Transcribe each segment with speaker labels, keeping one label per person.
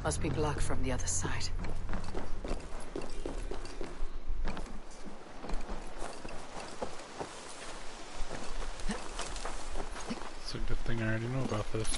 Speaker 1: Must be blocked from the other side.
Speaker 2: It's a good thing I already know about this.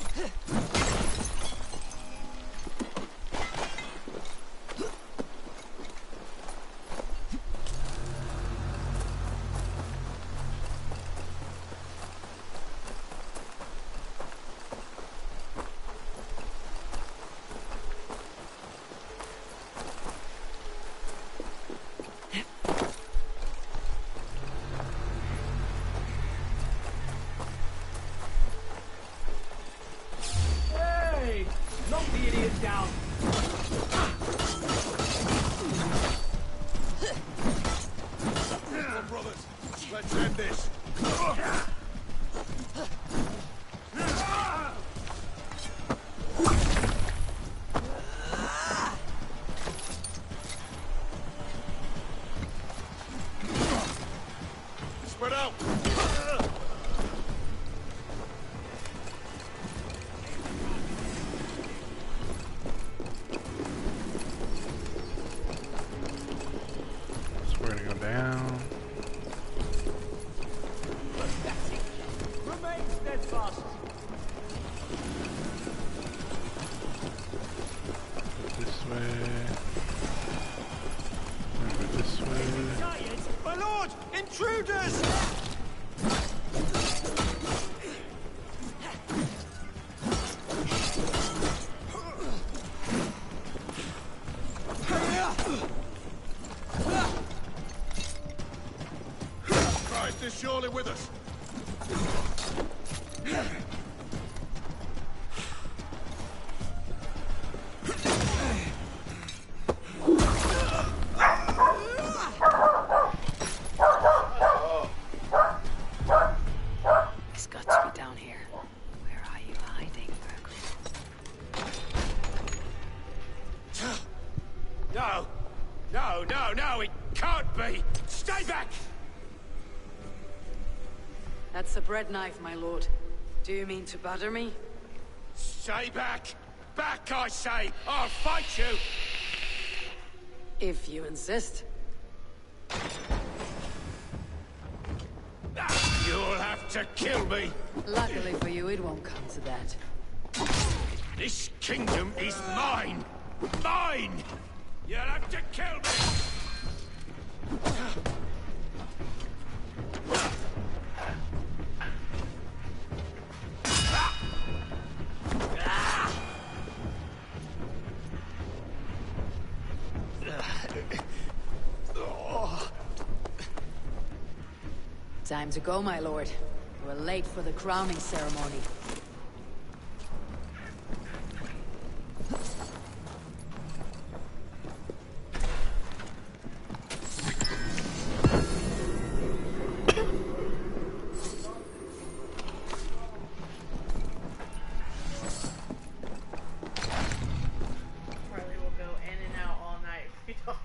Speaker 3: Surely with us.
Speaker 1: It's got to be down here. Where are you hiding, Bergman?
Speaker 3: No! No, no, no! It can't be! Stay back!
Speaker 1: That's a bread knife, my lord. Do you mean to batter me?
Speaker 3: Stay back! Back, I say! I'll fight you!
Speaker 1: If you insist.
Speaker 3: to kill me.
Speaker 1: Luckily for you, it won't come to that.
Speaker 3: This kingdom is mine. Mine! You'll have to kill me.
Speaker 1: Time to go, my lord. We're late for the crowning ceremony.
Speaker 4: Harley will go in and out all night if we don't.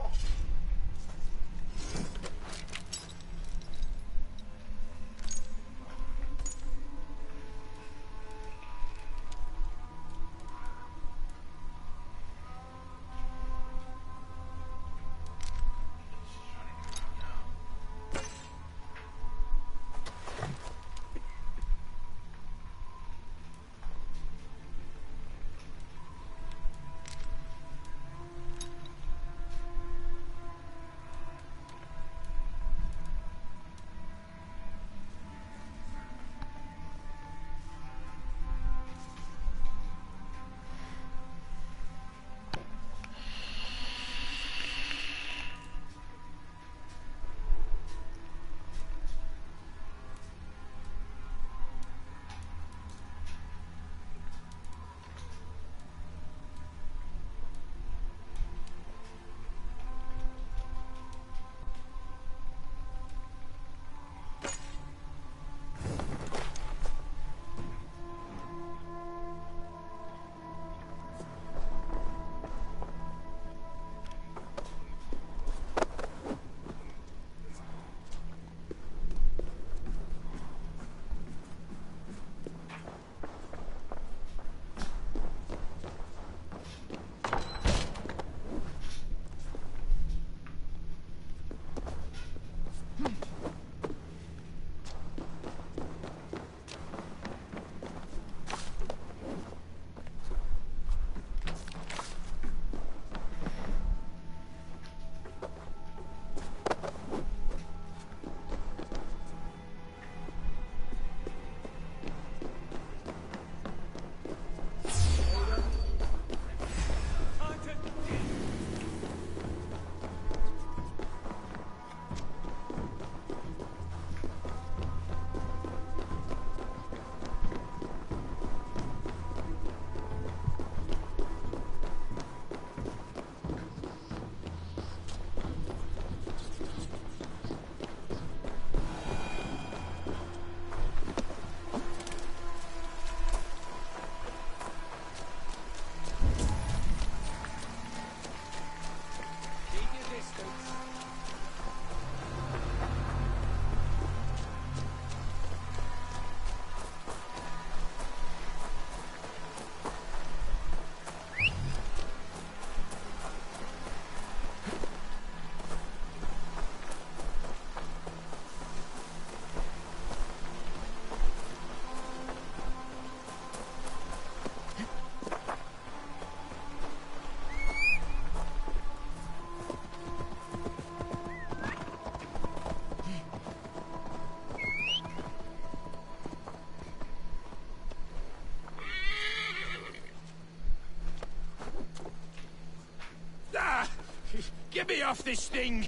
Speaker 3: Get me off this thing!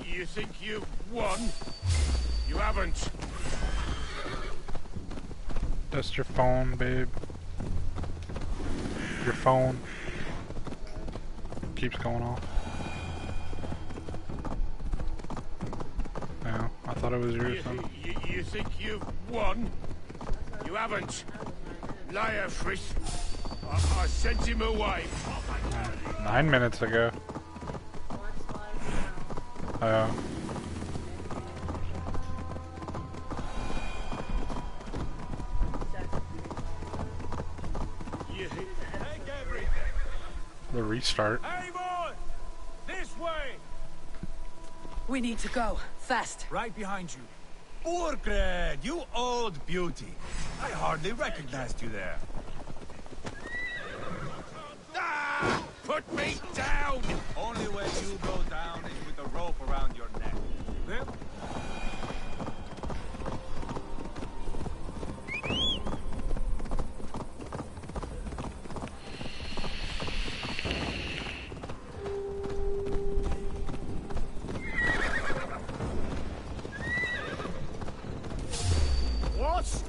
Speaker 3: You think you've won? You haven't.
Speaker 2: That's your phone, babe. Your phone keeps going off. Yeah, I thought it was yours.
Speaker 3: You think you've won? You haven't. Liar, Frisk. I sent him away.
Speaker 2: 9 minutes ago. the restart.
Speaker 3: Avon! This way!
Speaker 1: We need to go. Fast.
Speaker 5: Right behind you.
Speaker 6: Burgred, you old beauty. I hardly recognized you there.
Speaker 3: Ah! Put me down!
Speaker 6: Only way you go down is with a rope around your neck.
Speaker 5: There.
Speaker 3: What?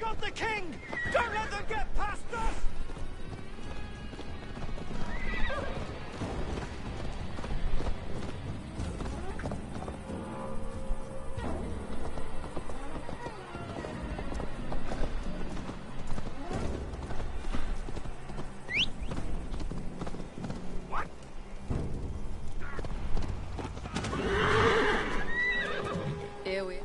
Speaker 5: Got the king! Don't let them get past us!
Speaker 1: Here we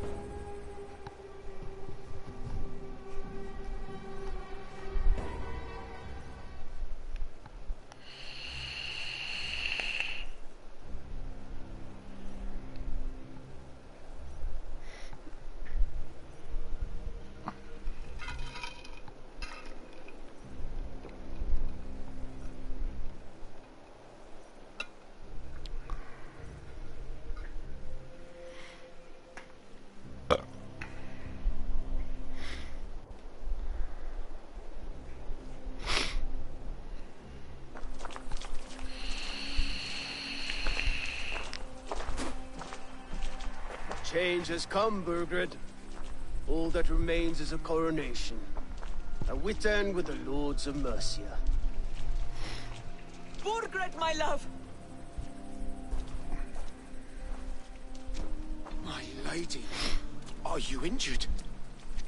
Speaker 7: Change has come, Burgred. All that remains is a coronation. A Witan with the Lords of Mercia.
Speaker 8: Burgred, my love!
Speaker 3: My lady, are you injured?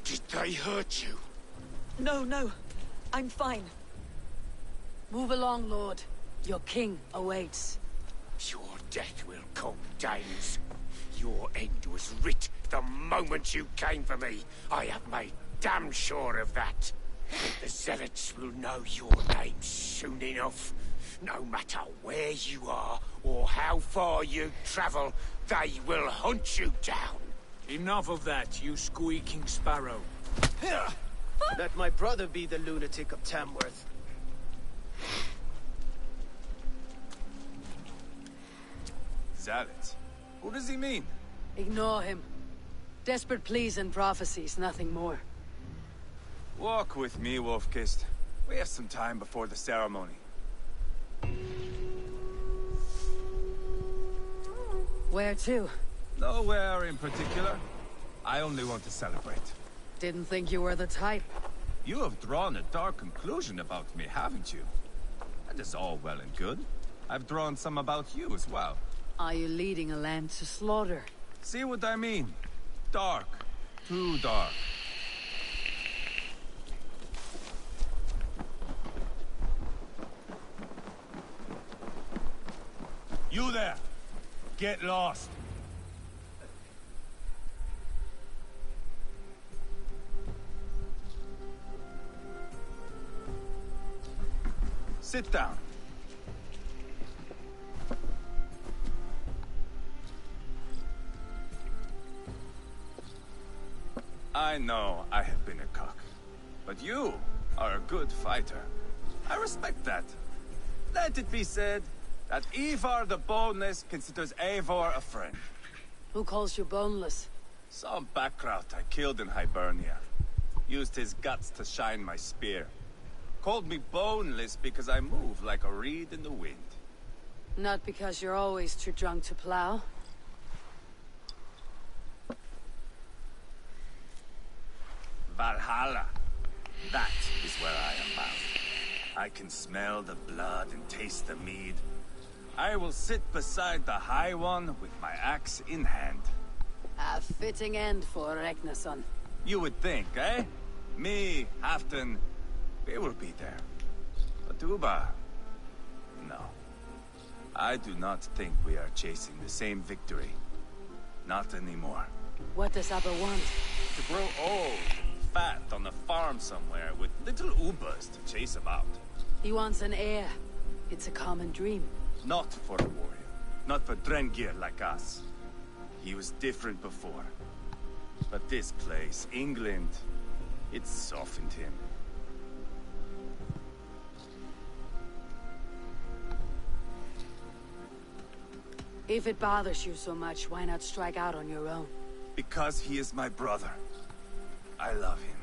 Speaker 3: Did they hurt you?
Speaker 8: No, no. I'm fine.
Speaker 1: move along, Lord. Your king awaits.
Speaker 3: Your death will come, Danes. Your end was writ the moment you came for me. I have made damn sure of that. The Zealots will know your name soon enough. No matter where you are or how far you travel, they will hunt you down.
Speaker 5: Enough of that, you squeaking sparrow.
Speaker 7: Let my brother be the lunatic of Tamworth.
Speaker 6: Zealots? Who does he mean?
Speaker 1: Ignore him. Desperate pleas and prophecies, nothing more.
Speaker 6: Walk with me, Wolfkist. We have some time before the ceremony.
Speaker 1: Where to?
Speaker 6: Nowhere in particular. I only want to celebrate.
Speaker 1: Didn't think you were the type.
Speaker 6: You have drawn a dark conclusion about me, haven't you? That is all well and good. I've drawn some about you as well.
Speaker 1: Are you leading a land to slaughter?
Speaker 6: See what I mean? Dark. Too dark. You there! Get lost! Sit down. I know I have been a cock, but you are a good fighter. I respect that. Let it be said that Ivar the Boneless considers Eivor a friend.
Speaker 1: Who calls you boneless?
Speaker 6: Some backrout I killed in Hibernia. Used his guts to shine my spear. Called me boneless because I move like a reed in the wind.
Speaker 1: Not because you're always too drunk to plow.
Speaker 6: Valhalla. That is where I am bound. I can smell the blood and taste the mead. I will sit beside the High One with my axe in hand.
Speaker 1: A fitting end for Regnason.
Speaker 6: You would think, eh? Me, Halfdan, we will be there. But Uba... no. I do not think we are chasing the same victory. Not anymore.
Speaker 1: What does Abba want?
Speaker 6: To grow old and fat on a farm somewhere with little Ubas to chase about.
Speaker 1: He wants an heir. It's a common dream.
Speaker 6: Not for a warrior. Not for Drengir like us. He was different before. But this place, England, it softened him.
Speaker 1: If it bothers you so much, why not strike out on your own?
Speaker 6: Because he is my brother. I love him.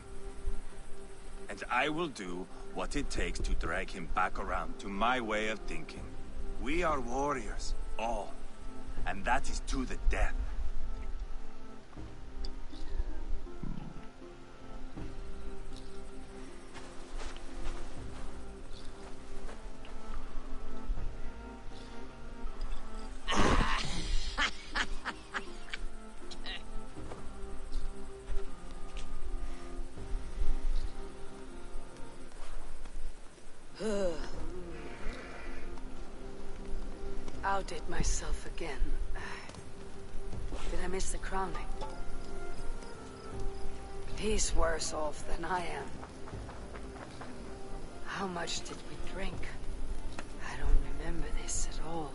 Speaker 6: And I will do what it takes to drag him back around to my way of thinking. We are warriors, all. And that is to the death.
Speaker 1: Outdid myself again. Did I miss the crowning? He's worse off than I am. How much did we drink? I don't remember this at all.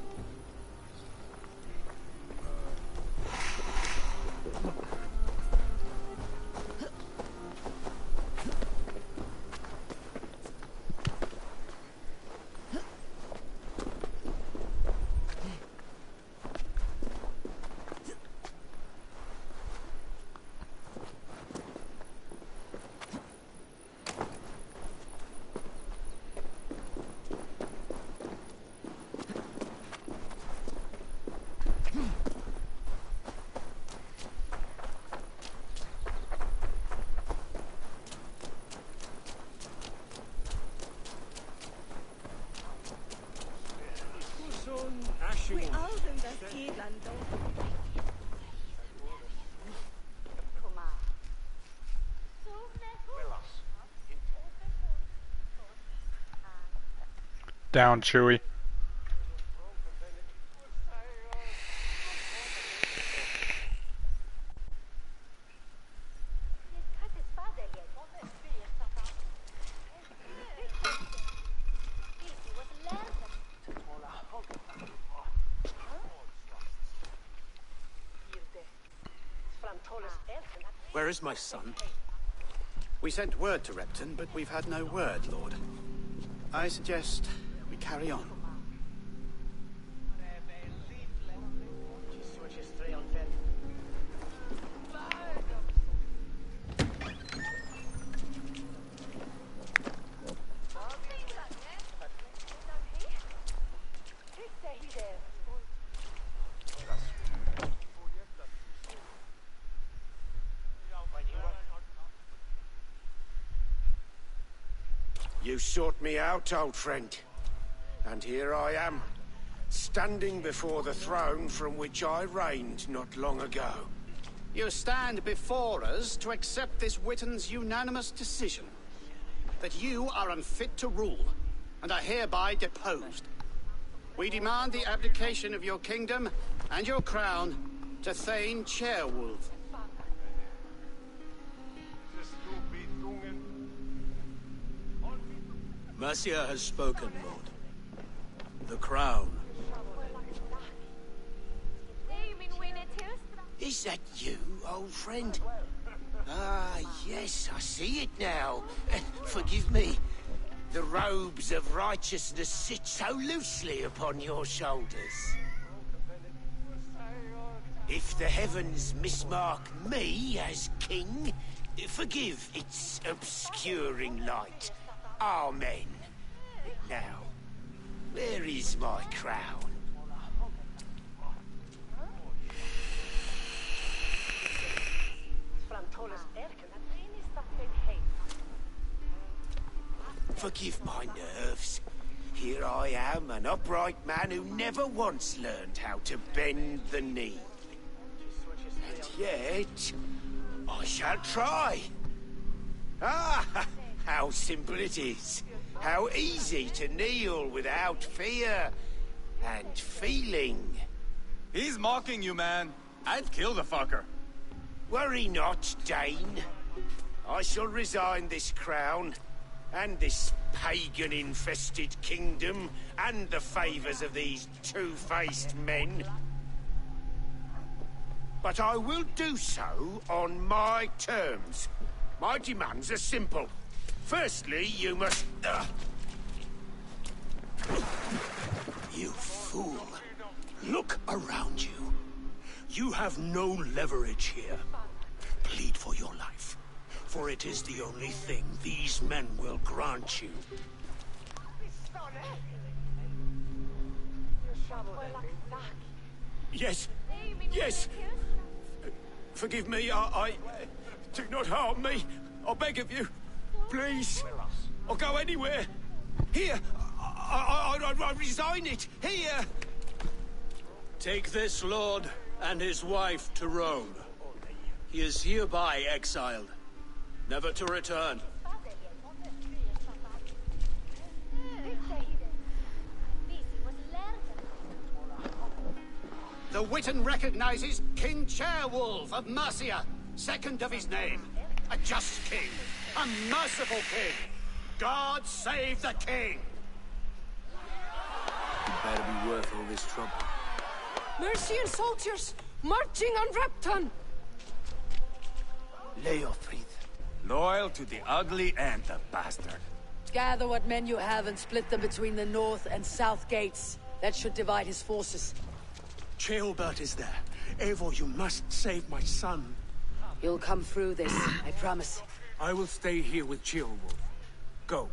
Speaker 2: Down, Chewie.
Speaker 9: Where is my son? We sent word to Repton, but we've had no word, Lord. I suggest we carry on.
Speaker 3: You sought me out, old friend. And here I am, standing before the throne from which I reigned not long ago.
Speaker 9: You stand before us to accept this Witten's unanimous decision. That you are unfit to rule, and are hereby deposed. We demand the abdication of your kingdom and your crown to Thane Chairwolf.
Speaker 7: Mercia has spoken, Lord. The crown.
Speaker 3: Is that you, old friend? Ah, yes, I see it now. Forgive me. The robes of righteousness sit so loosely upon your shoulders. If the heavens mismark me as king, forgive its obscuring light. Amen. Now, where is my crown? Forgive my nerves. Here I am, an upright man who never once learned how to bend the knee. And yet, I shall try. Ah, how simple it is. How easy to kneel without fear and feeling.
Speaker 6: He's mocking you, man. I'd kill the fucker.
Speaker 3: Worry not, Dane. I shall resign this crown, and this pagan-infested kingdom, and the favors of these two-faced men. But I will do so on my terms. My demands are simple. Firstly, you must... You fool. Look around you. You have no leverage here. Plead for your life, for it is the only thing these men will grant you. Yes, yes. Forgive me, I... Do not harm me. I beg of you. Please. I'll go anywhere. Here. I resign it. Here.
Speaker 7: Take this lord and his wife to Rome. He is hereby exiled, never to return.
Speaker 9: The Witan recognizes King Chairwolf of Mercia, second of his name. A just king, a merciful king. God save the king!
Speaker 7: It better be worth all this trouble.
Speaker 1: Mercian soldiers, marching on Repton!
Speaker 3: Leofrid.
Speaker 6: Loyal to the ugly and the bastard.
Speaker 1: Gather what men you have and split them between the north and south gates. That should divide his forces.
Speaker 7: Ceolbert is there. Eivor, you must save my son.
Speaker 1: You'll come through this, I promise.
Speaker 7: I will stay here with Ceolwolf. Go.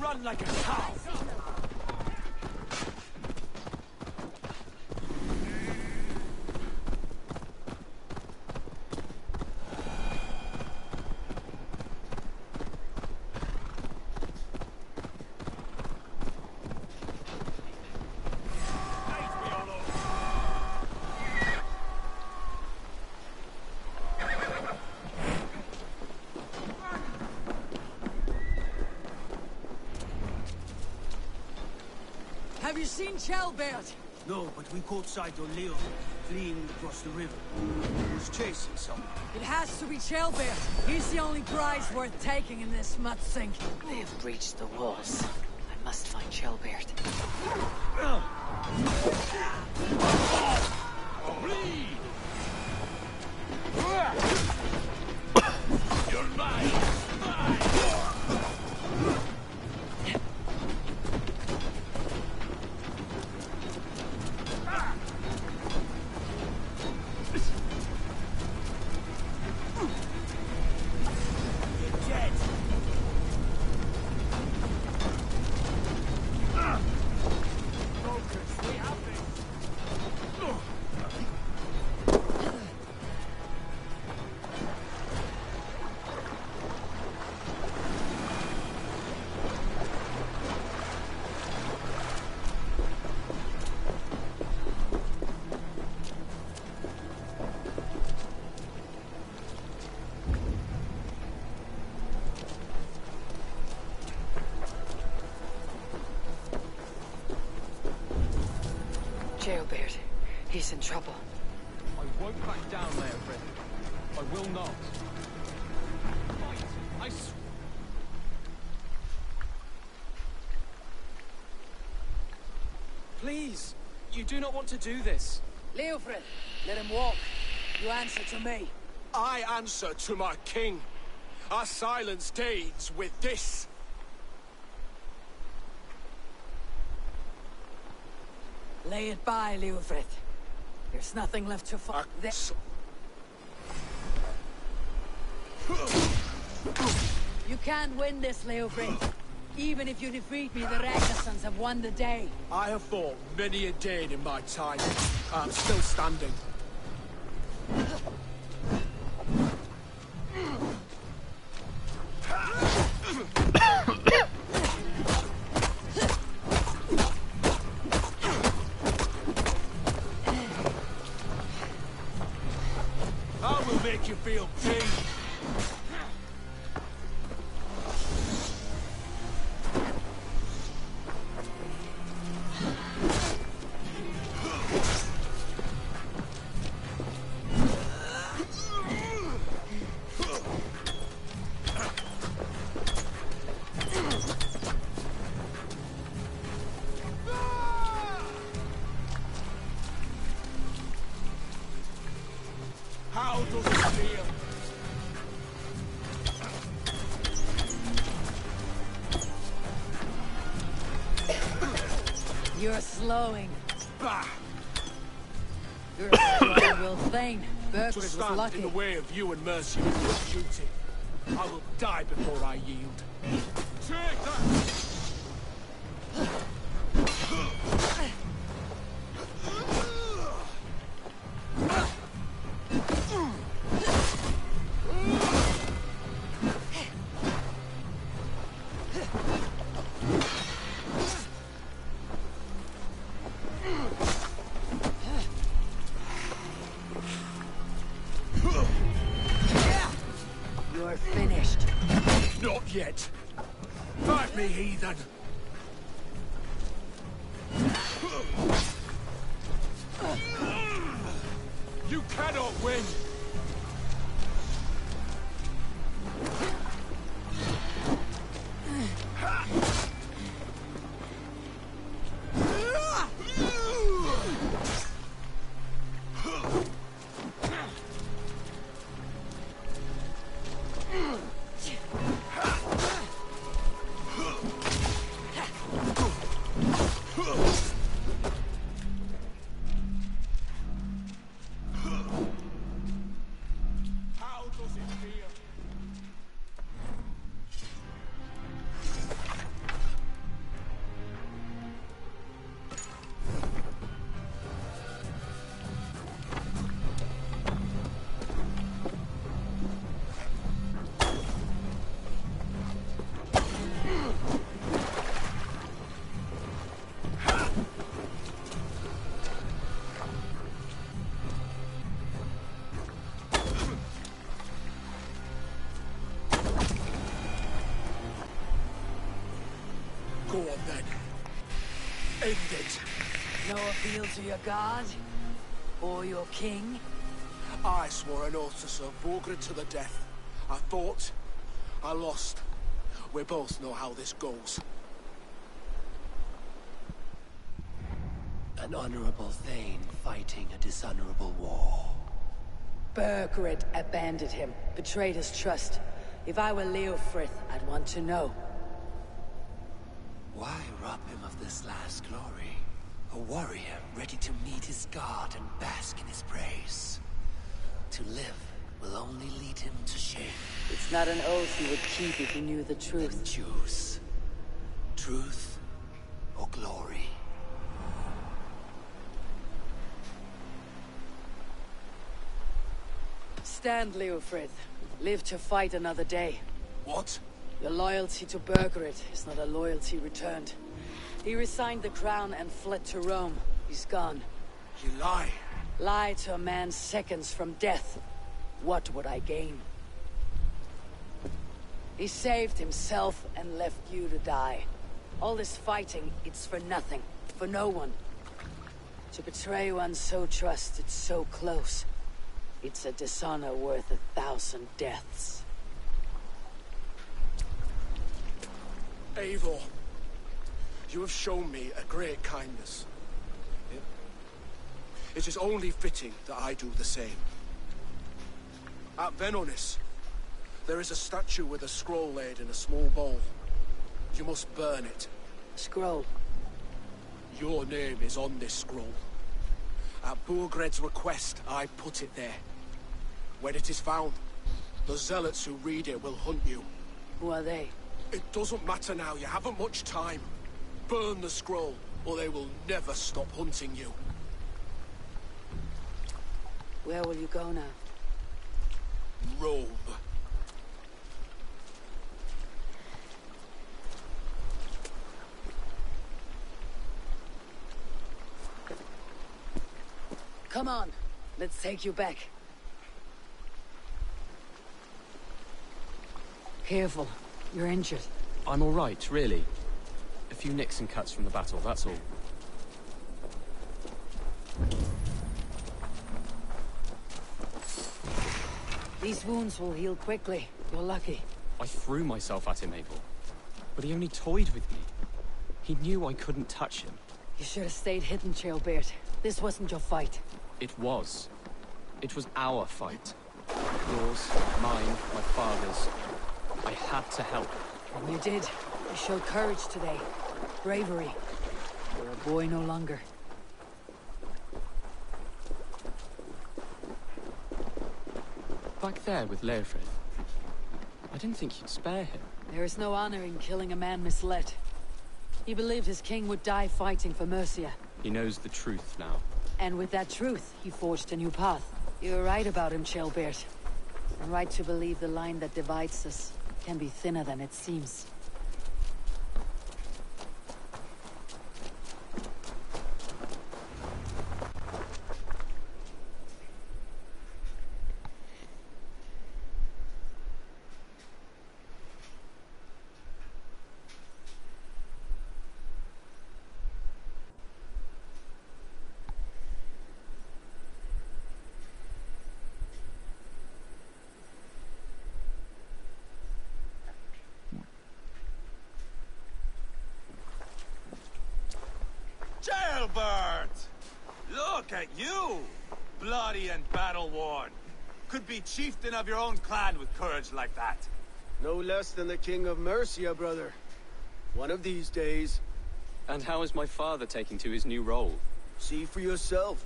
Speaker 5: Run like a cow!
Speaker 1: Have you seen Ceolbert?
Speaker 7: No, but we caught sight of Leo fleeing across the river. He was chasing someone.
Speaker 1: It has to be Ceolbert. He's the only prize worth taking in this mud sink. They have breached the walls. I must find Shelbeard.
Speaker 3: You're mine!
Speaker 1: Jailbird. He's in trouble.
Speaker 5: I won't back down, Leofrid. I will not. Fight! Please, you do not want to do this.
Speaker 10: Leofrid, let him walk. You answer to me.
Speaker 7: I answer to my king. I silence deeds with this.
Speaker 10: Lay it by, Leofrid. There's nothing left to fight. You can't win this, Leofrid. Even if you defeat me, the Ragnarsons have won the day.
Speaker 7: I have fought many a day in my time. I'm still standing. I will make you feel pain. How does it feel?
Speaker 10: You're slowing.
Speaker 7: Bah!
Speaker 10: You're slowing, Will Thane. Burke
Speaker 7: To
Speaker 10: was
Speaker 7: stand
Speaker 10: lucky.
Speaker 7: in the way of you and Mercy with your duty. I will die before I yield. Take that!
Speaker 10: You're finished.
Speaker 7: Not yet. Fight me, heathen! You cannot win! How does it feel? Go on then. End it.
Speaker 10: No appeal to your god? Or your king?
Speaker 7: I swore an oath to serve Borgred to the death. I fought. I lost. We both know how this goes.
Speaker 11: An honorable Thane fighting a dishonorable war.
Speaker 10: Burgred abandoned him, betrayed his trust. If I were Leofrith, I'd want to know.
Speaker 11: Why rob him of this last glory? A warrior ready to meet his god and bask in his praise. To live will only lead him to shame.
Speaker 10: It's not an oath he would keep if he knew the truth.
Speaker 11: Then choose. Truth or glory.
Speaker 10: Stand, Leofrith. Live to fight another day.
Speaker 7: What?
Speaker 10: Your loyalty to Burgred is not a loyalty returned. He resigned the crown and fled to Rome. He's gone.
Speaker 7: You lie.
Speaker 10: Lie to a man seconds from death. What would I gain? He saved himself and left you to die. All this fighting, it's for nothing. For no one. To betray one so trusted, so close. It's a dishonor worth 1,000 deaths.
Speaker 7: Eivor, you have shown me a great kindness. It is only fitting that I do the same. At Venonis, there is a statue with a scroll laid in a small bowl. You must burn it.
Speaker 10: Scroll?
Speaker 7: Your name is on this scroll. At Burgred's request, I put it there. When it is found, the zealots who read it will hunt you.
Speaker 10: Who are they?
Speaker 7: It doesn't matter now, you haven't much time. Burn the scroll, or they will never stop hunting you.
Speaker 10: Where will you go now?
Speaker 7: Rome.
Speaker 10: Come on, let's take you back. Careful, you're injured.
Speaker 5: I'm all right, really. A few nicks and cuts from the battle, that's all.
Speaker 10: These wounds will heal quickly. You're lucky.
Speaker 5: I threw myself at him, Abel. But he only toyed with me. He knew I couldn't touch him.
Speaker 10: You should have stayed hidden, Trailbeard. This wasn't your fight.
Speaker 5: It was. It was our fight. Yours, mine, my father's. I had to help.
Speaker 10: And you did. You showed courage today. Bravery. You're a boy no longer.
Speaker 5: Back there with Leofrith. I didn't think you'd spare him.
Speaker 10: There is no honor in killing a man misled. He believed his king would die fighting for Mercia.
Speaker 5: He knows the truth now.
Speaker 10: And with that truth, he forged a new path. You're right about him, Trailbeard. And right to believe the line that divides us can be thinner than it seems.
Speaker 6: Jailbird! Look at you! Bloody and battle-worn. Could be chieftain of your own clan with courage like that.
Speaker 12: No less than the king of Mercia, brother. One of these days.
Speaker 5: And how is my father taking to his new role?
Speaker 12: See for yourself.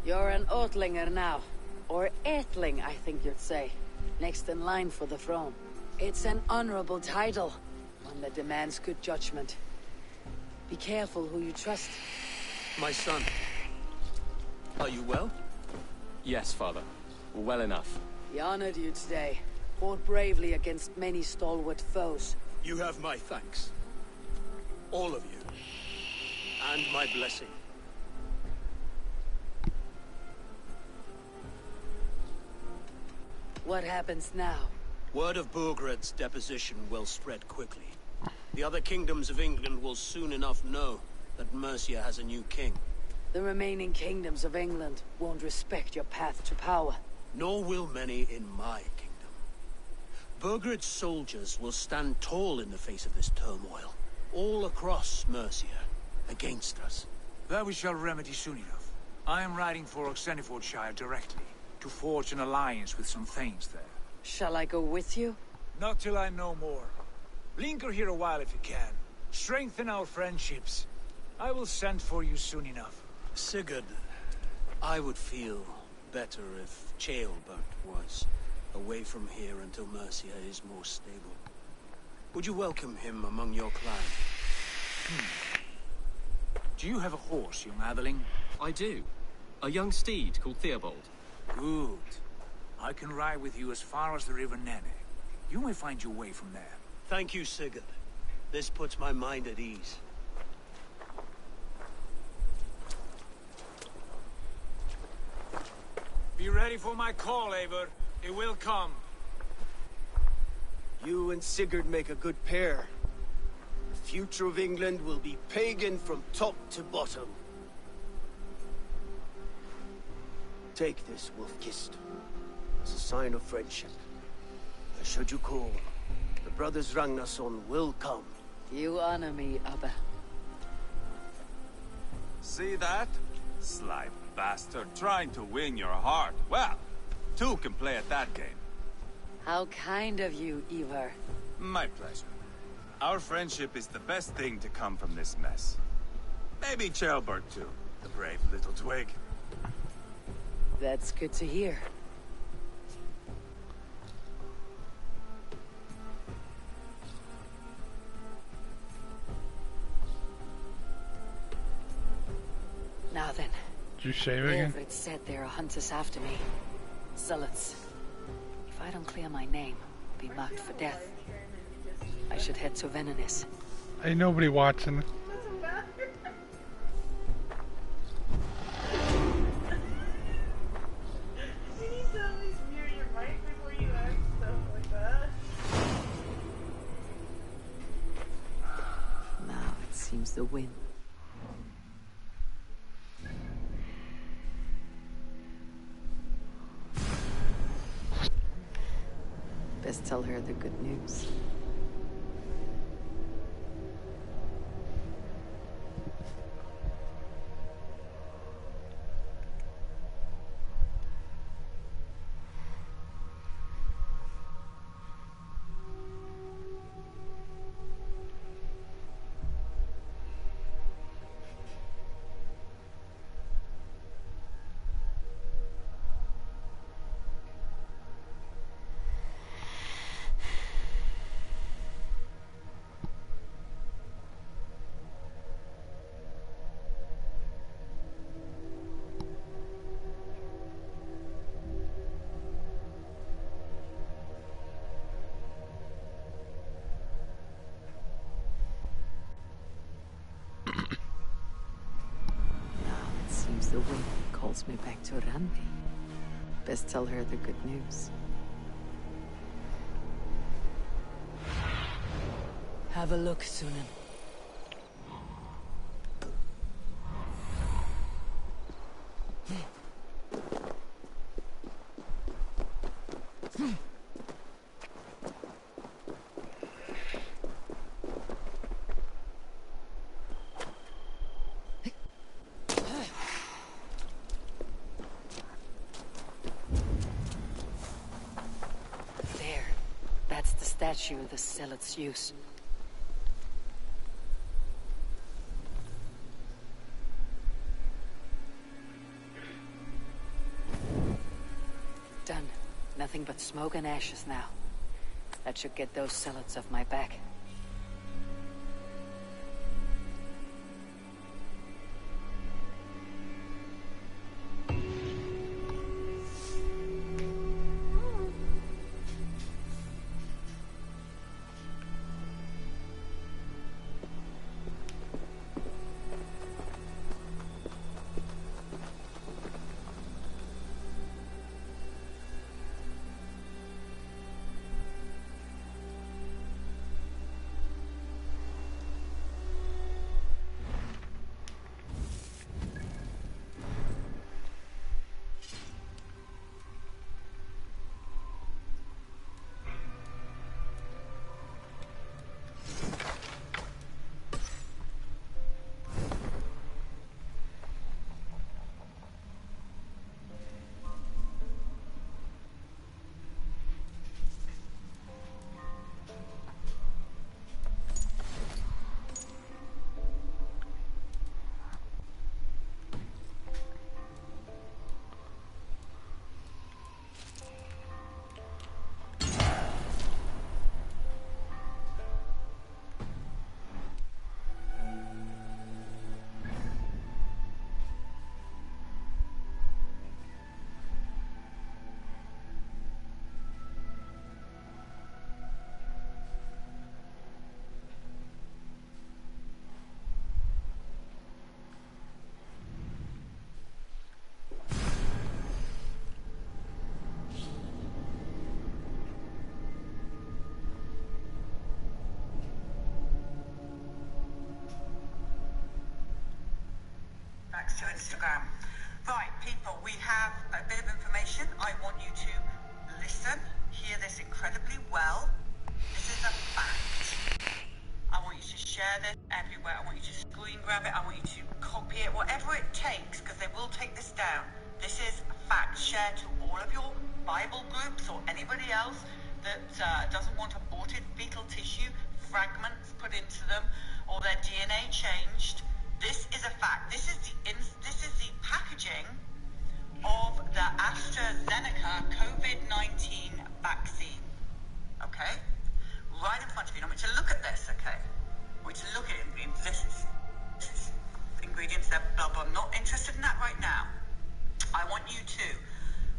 Speaker 10: You're an Oatlinger now. Or Aethling, I think you'd say. Next in line for the throne. It's an honorable title. One that demands good judgment. Be careful who you trust.
Speaker 7: My son. Are you well?
Speaker 5: Yes, father. Well enough.
Speaker 10: He honored you today. Fought bravely against many stalwart foes.
Speaker 7: You have my thanks. All of you. And my blessing.
Speaker 10: What happens now?
Speaker 7: Word of Burgred's deposition will spread quickly. The other kingdoms of England will soon enough know that Mercia has a new king.
Speaker 10: The remaining kingdoms of England won't respect your path to power.
Speaker 7: Nor will many in my kingdom. Burgred's soldiers will stand tall in the face of this turmoil. all across Mercia, against us.
Speaker 13: That we shall remedy soon enough. I am riding for Oxenifordshire directly, to forge an alliance with some thanes there.
Speaker 10: Shall I go with you?
Speaker 13: Not till I know more. Linger here a while if you can. Strengthen our friendships. I will send for you soon enough.
Speaker 7: Sigurd, I would feel better if Ceolbert was away from here until Mercia is more stable. Would you welcome him among your clan?
Speaker 13: Do you have a horse, young Atheling?
Speaker 5: I do. A young steed called Theobald.
Speaker 13: Good. I can ride with you as far as the River Nene. You may find your way from there.
Speaker 7: Thank you, Sigurd. This puts my mind at ease.
Speaker 13: Be ready for my call, Eivor. It will come.
Speaker 12: You and Sigurd make a good pair. The future of England will be pagan from top to bottom. Take this, Wolf-Kissed, as a sign of friendship. And should you call, the brothers Ragnarsson will come.
Speaker 10: You honor me, Abba.
Speaker 6: See that? Sly bastard trying to win your heart. Well, two can play at that game.
Speaker 10: How kind of you, Ivar.
Speaker 6: My pleasure. Our friendship is the best thing to come from this mess. Maybe Ceolbert too, the brave little twig.
Speaker 10: That's good to hear. Now then.
Speaker 2: Did you shave again?
Speaker 10: It said there are hunters after me. Zealots. If I don't clear my name, I'll be marked for death. I should head to Venenis.
Speaker 2: Ain't nobody watching.
Speaker 10: Now it seems the wind. Best tell her the good news. The wind calls me back to Randi. Best tell her the good news. Have a look, Sunan. Statue the zealots use. Done. Nothing but smoke and ashes now. That should get those zealots off my back.
Speaker 14: thanks to Instagram. Right, people, we have a bit of information. I want you to listen, hear this incredibly well. This is a fact. I want you to share this everywhere. I want you to screen grab it. I want you to copy it, whatever it takes, because they will take this down. This is a fact. Share to all of your Bible groups or anybody else that doesn't want aborted fetal tissue fragments put into them or their DNA changed. This is a fact. This is the packaging of the AstraZeneca COVID-19 vaccine. Okay? Right in front of you. I want you to look at this, okay? I want you to look at it. This is ingredients, they're blah, blah. I'm not interested in that right now. I want you to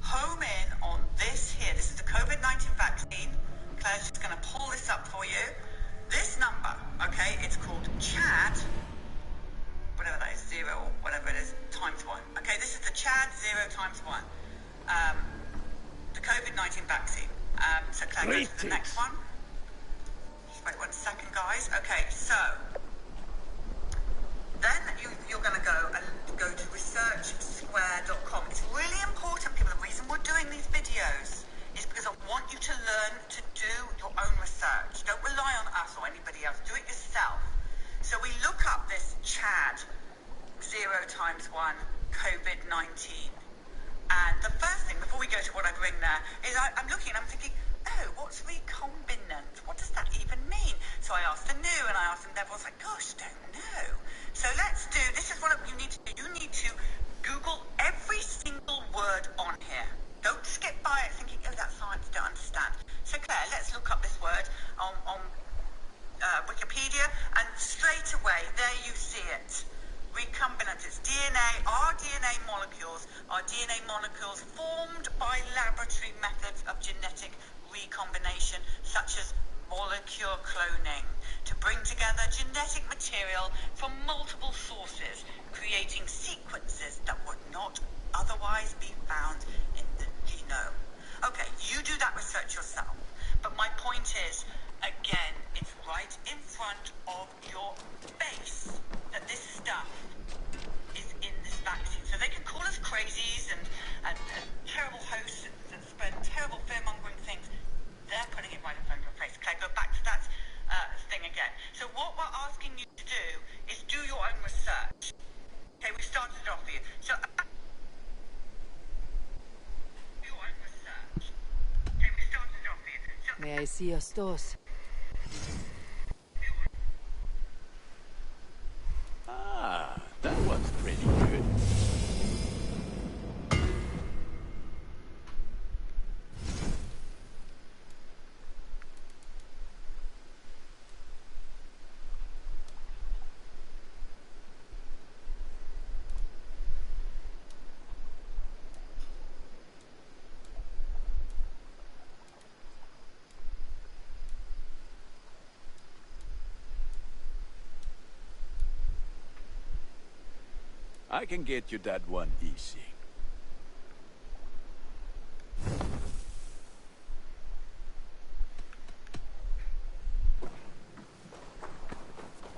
Speaker 14: home in on this here. This is the COVID-19 vaccine. Claire's just going to pull this up for you. This number, okay, it's called Chad, whatever that is, 0 or whatever it is, times 1. Okay, this is the Chad 0 times 1. The COVID-19 vaccine. So Claire, go to the next one. Just wait 1 second, guys. Okay, so then you're going to go to researchsquare.com. It's really important, people. The reason we're doing these videos is because I want you to learn to do your own research. Don't rely on us or anybody else. Do it yourself. So we look up this Chad 0 times 1 COVID-19. And the first thing, before we go to what I bring there, is I'm looking and I'm thinking, oh, what's recombinant? What does that even mean? So I asked the new and I asked them, everyone's like, gosh, don't know. So let's do, this is what you need to do. You need to Google every single word on here. Don't skip by it thinking, oh, that's science, don't understand. So Claire, let's look up this word on Wikipedia, and straight away, there you see it. Recombinant, it's DNA. Our DNA molecules formed by laboratory methods of genetic recombination, such as molecular cloning, to bring together genetic material from multiple sources, creating sequences that would not otherwise be found in the genome. Okay, you do that research yourself. But my point is, again, it's right in front of your face that this stuff is in this vaccine. So they can call us crazies and terrible hosts that spread terrible fear-mongering things. They're putting it right in front of your face. Okay, go back to that thing again. So what we're asking you to do is do your own research. Okay, we started it off for you. So your own research. Okay, we started it off for you. So,
Speaker 10: May I see your stores?
Speaker 11: Ah, that was pretty good. I can get you that one easy.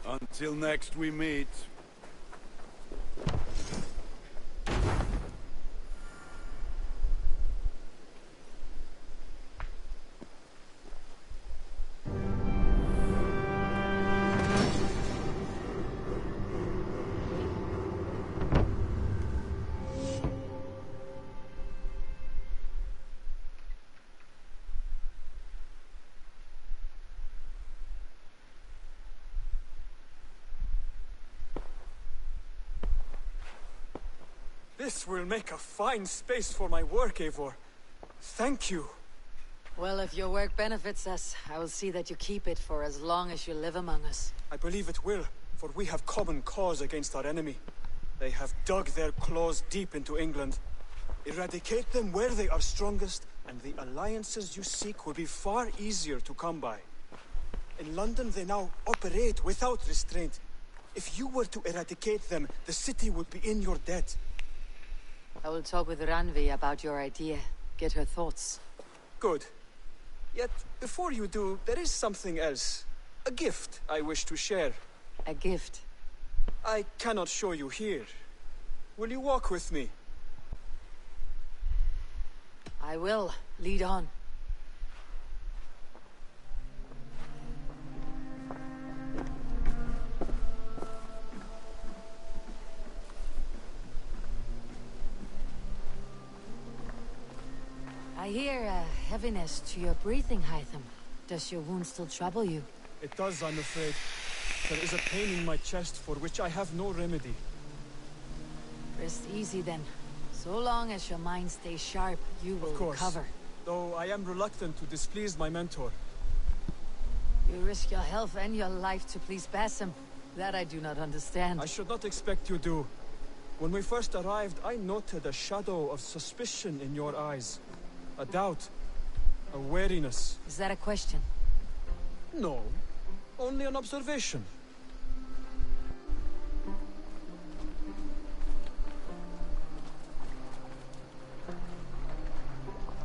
Speaker 11: Until next we meet.
Speaker 13: This will make a fine space for my work, Eivor. Thank you.
Speaker 10: Well, if your work benefits us, I will see that you keep it for as long as you live among us.
Speaker 13: I believe it will, for we have common cause against our enemy. They have dug their claws deep into England. Eradicate them where they are strongest, and the alliances you seek will be far easier to come by. In London, they now operate without restraint. If you were to eradicate them, the city would be in your debt.
Speaker 10: I will talk with Ranvi about your idea. Get her thoughts.
Speaker 13: Good. Yet, before you do, there is something else. A gift I wish to share.
Speaker 10: A gift?
Speaker 13: I cannot show you here. will you walk with me?
Speaker 10: I will. Lead on. I hear a heaviness to your breathing, Hytham. Does your wound still trouble you?
Speaker 13: It does, I'm afraid. There is a pain in my chest for which I have no remedy.
Speaker 10: Rest easy then. So long as your mind stays sharp, you will recover.
Speaker 13: Though I am reluctant to displease my mentor.
Speaker 10: You risk your health and your life to please Basim. That I do not understand.
Speaker 13: I should not expect you do. When we first arrived, I noted a shadow of suspicion in your eyes. A doubt. A wariness.
Speaker 10: Is that a question?
Speaker 13: No. Only an observation.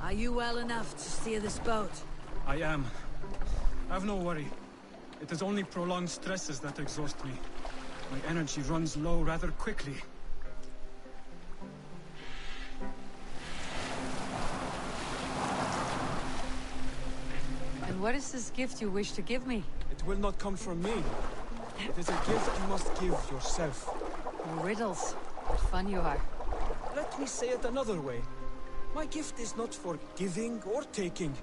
Speaker 10: Are you well enough to steer this boat?
Speaker 13: I am. Have no worry. It is only prolonged stresses that exhaust me. My energy runs low rather quickly.
Speaker 10: And what is this gift you wish to give me?
Speaker 13: It will not come from me. It is a gift you must give yourself.
Speaker 10: Riddles. What fun you are.
Speaker 13: Let me say it another way. My gift is not for giving or taking.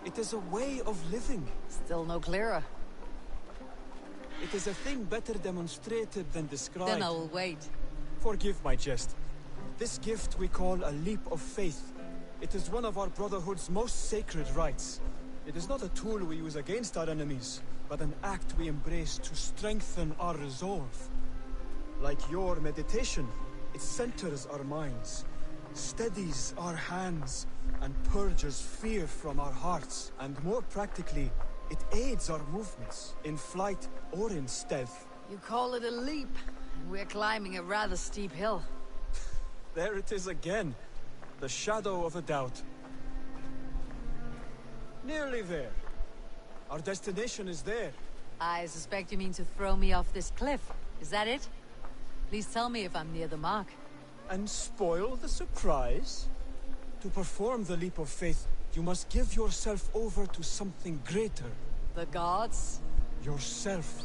Speaker 13: It is a way of living.
Speaker 10: Still no clearer.
Speaker 13: It is a thing better demonstrated than described.
Speaker 10: Then I will wait.
Speaker 13: Forgive my jest. This gift we call a leap of faith. It is one of our Brotherhood's most sacred rites. It is not a tool we use against our enemies, but an act we embrace to strengthen our resolve. Like your meditation, it centers our minds, steadies our hands, and purges fear from our hearts. And more practically, it aids our movements, in flight or in stealth.
Speaker 10: You call it a leap, and we're climbing a rather steep hill.
Speaker 13: There it is again, the shadow of a doubt. Nearly there. Our destination is there.
Speaker 10: I suspect you mean to throw me off this cliff. Is that it? Please tell me if I'm near the mark.
Speaker 13: And spoil the surprise? To perform the leap of faith, you must give yourself over to something greater.
Speaker 10: The gods?
Speaker 13: Yourself.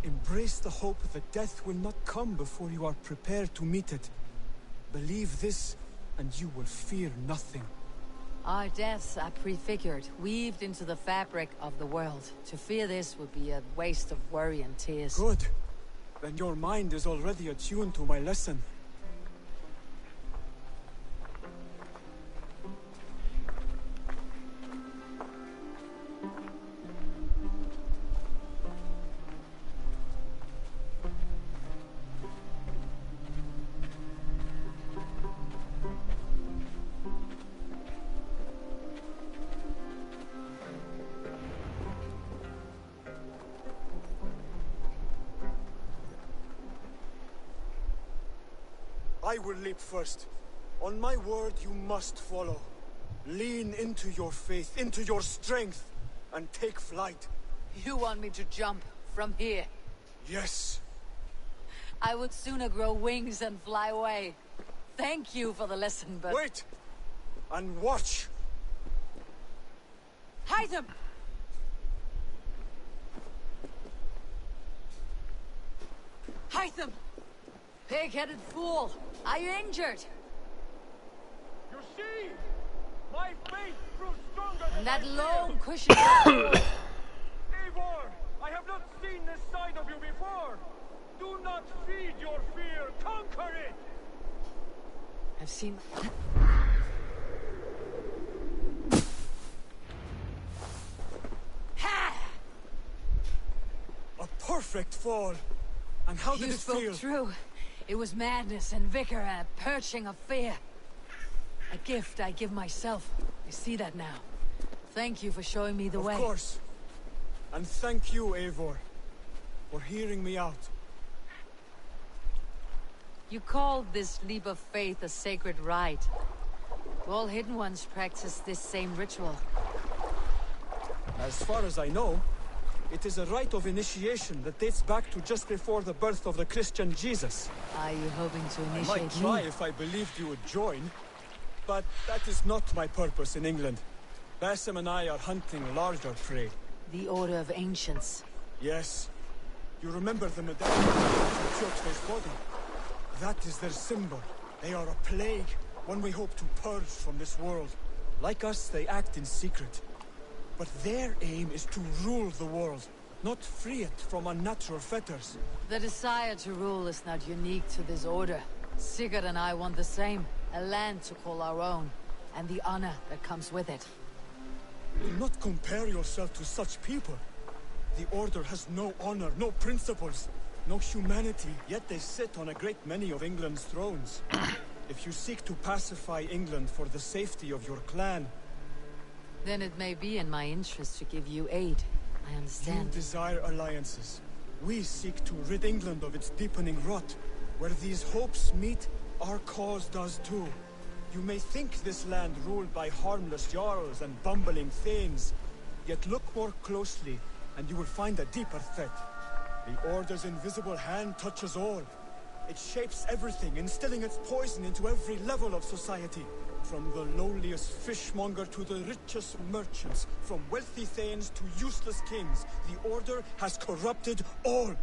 Speaker 13: Embrace the hope that death will not come before you are prepared to meet it. Believe this, and you will fear nothing.
Speaker 10: Our deaths are prefigured, weaved into the fabric of the world. To fear this would be a waste of worry and tears.
Speaker 13: Good. Then your mind is already attuned to my lesson. I will leap first. On my word, you must follow. Lean into your faith, into your strength, and take flight.
Speaker 10: You want me to jump from here?
Speaker 13: Yes.
Speaker 10: I would sooner grow wings and fly away. Thank you for the lesson, but...
Speaker 13: Wait! And watch!
Speaker 10: Hytham! Hytham! Pig-headed fool! Are you injured?
Speaker 13: You see? My faith proves stronger than
Speaker 10: that
Speaker 13: my
Speaker 10: long
Speaker 13: fear.
Speaker 10: cushion...
Speaker 13: Eivor! I have not seen this side of you before! Do not feed your fear! Conquer it!
Speaker 10: I've seen...
Speaker 13: A perfect fall! And how did
Speaker 10: you
Speaker 13: it feel?
Speaker 10: spoke true. It was madness and vigor and a purging of fear. A gift I give myself. I see that now. Thank you for showing me the way.
Speaker 13: Of course. And thank you, Eivor, for hearing me out.
Speaker 10: You called this leap of faith a sacred rite. All Hidden Ones practice this same ritual.
Speaker 13: As far as I know, It is a rite of initiation that dates back to just before the birth of the Christian Jesus.
Speaker 10: Are you hoping to
Speaker 13: I
Speaker 10: initiate
Speaker 13: might try
Speaker 10: me?
Speaker 13: if I believed you would join, but that is not my purpose in England. Basim and I are hunting larger prey.
Speaker 10: The Order of Ancients.
Speaker 13: Yes. You remember the medallion from Church's body? That is their symbol. They are a plague, one we hope to purge from this world. Like us, they act in secret. But their aim is to rule the world, not free it from unnatural fetters.
Speaker 10: The desire to rule is not unique to this order. Sigurd and I want the same. A land to call our own, and the honor that comes with it.
Speaker 13: Do not compare yourself to such people. The Order has no honor, no principles, no humanity, yet they sit on a great many of England's thrones. If you seek to pacify England for the safety of your clan...
Speaker 10: Then it may be in my interest to give you aid. I understand.
Speaker 13: You desire alliances. We seek to rid England of its deepening rot. Where these hopes meet, our cause does too. You may think this land ruled by harmless jarls and bumbling thanes. Yet look more closely, and you will find a deeper threat. The Order's invisible hand touches all. It shapes everything, instilling its poison into every level of society. From the lowliest fishmonger to the richest merchants, from wealthy thanes to useless kings, the Order has corrupted all.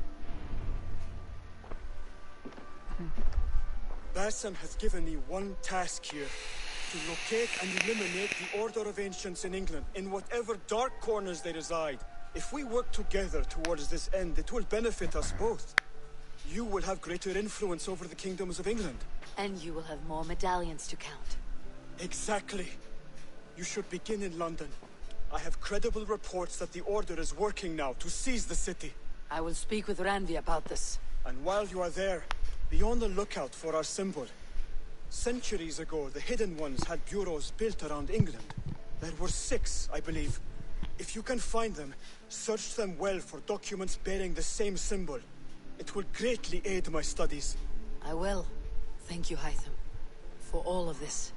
Speaker 13: Basim has given me one task here. To locate and eliminate the Order of Ancients in England, in whatever dark corners they reside. If we work together towards this end, it will benefit us both. You will have greater influence over the kingdoms of England.
Speaker 10: And you will have more medallions to count.
Speaker 13: Exactly. You should begin in London. I have credible reports that the Order is working now to seize the city.
Speaker 10: I will speak with Randvi about this.
Speaker 13: And while you are there, be on the lookout for our symbol. Centuries ago, the Hidden Ones had bureaus built around England. There were 6, I believe. If you can find them, search them well for documents bearing the same symbol. It will greatly aid my studies.
Speaker 10: I will. Thank you, Hytham, for all of this.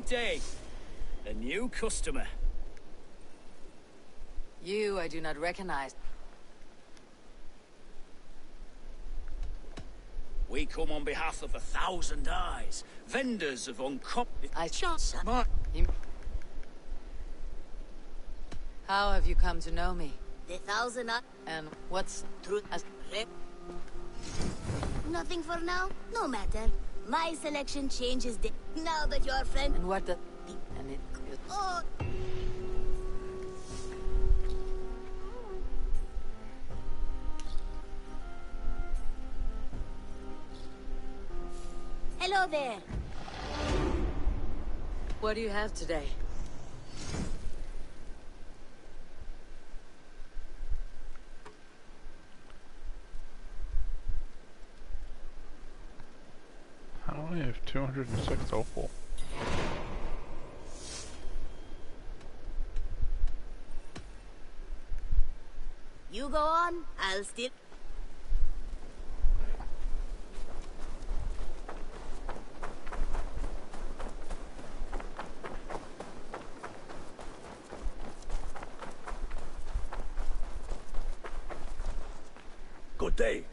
Speaker 15: Good day. A new customer.
Speaker 10: You I do not recognize.
Speaker 15: We come on behalf of 1,000 Eyes, vendors of
Speaker 10: I shot. How have you come to know me?
Speaker 16: The 1,000 Eyes.
Speaker 10: And what's truth?
Speaker 16: Nothing for now. No matter. My selection changes now that you're a friend.
Speaker 10: And what the... And it...
Speaker 16: Oh. Hello there.
Speaker 10: What do you have today?
Speaker 2: I only have 206 opal.
Speaker 16: You go on, I'll still...
Speaker 15: Good day.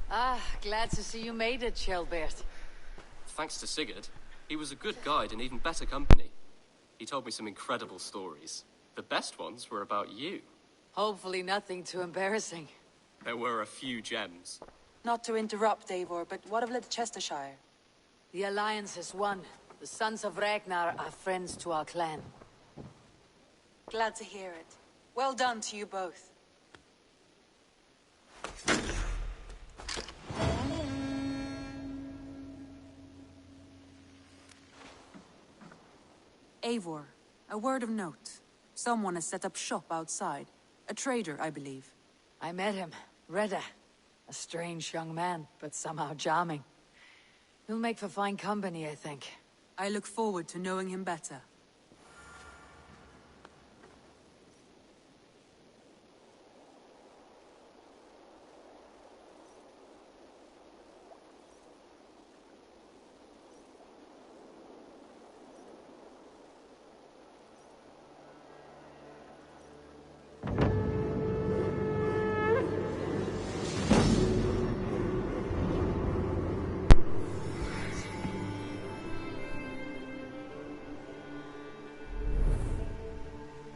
Speaker 10: Ah, glad to see you made it, Shelbert.
Speaker 5: Thanks to Sigurd, he was a good guide and even better company. He told me some incredible stories. The best ones were about you.
Speaker 10: Hopefully nothing too embarrassing.
Speaker 5: There were a few gems.
Speaker 17: Not to interrupt, Eivor, but what of Leicestershire?
Speaker 10: The Alliance has won. The Sons of Ragnar are friends to our clan.
Speaker 17: Glad to hear it. Well done to you both. Eivor, a word of note. Someone has set up shop outside. A trader, I believe.
Speaker 10: I met him. Reda. A strange young man, but somehow charming. He'll make for fine company, I think.
Speaker 17: I look forward to knowing him better.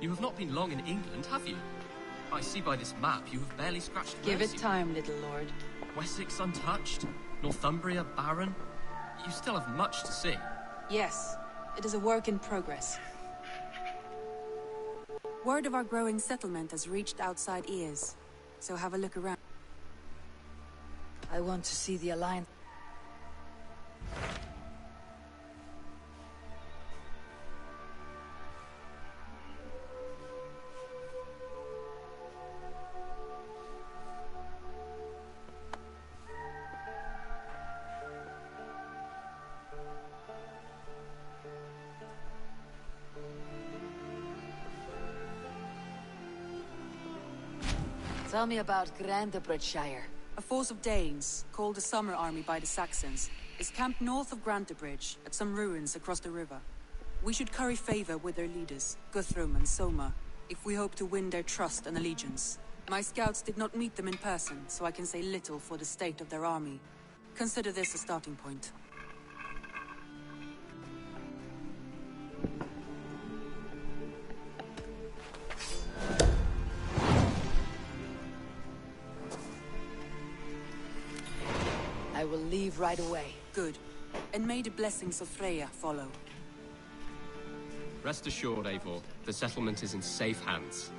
Speaker 5: You have not been long in England, have you? I see by this map you have barely scratched the
Speaker 17: Give it
Speaker 5: surface.
Speaker 17: time, little lord.
Speaker 5: Wessex untouched, Northumbria barren. You still have much to see.
Speaker 17: Yes, it is a work in progress. Word of our growing settlement has reached outside ears, so have a look around.
Speaker 10: I want to see the Alliance. Tell me about Grantebridgeshire.
Speaker 17: A force of Danes, called the Summer Army by the Saxons, is camped north of Grantebridge, at some ruins across the river. We should curry favor with their leaders, Guthrum and Soma, if we hope to win their trust and allegiance. My scouts did not meet them in person, so I can say little for the state of their army. Consider this a starting point.
Speaker 10: I will leave right away.
Speaker 17: Good. And may the blessings of Freya follow.
Speaker 5: Rest assured, Eivor, the settlement is in safe hands.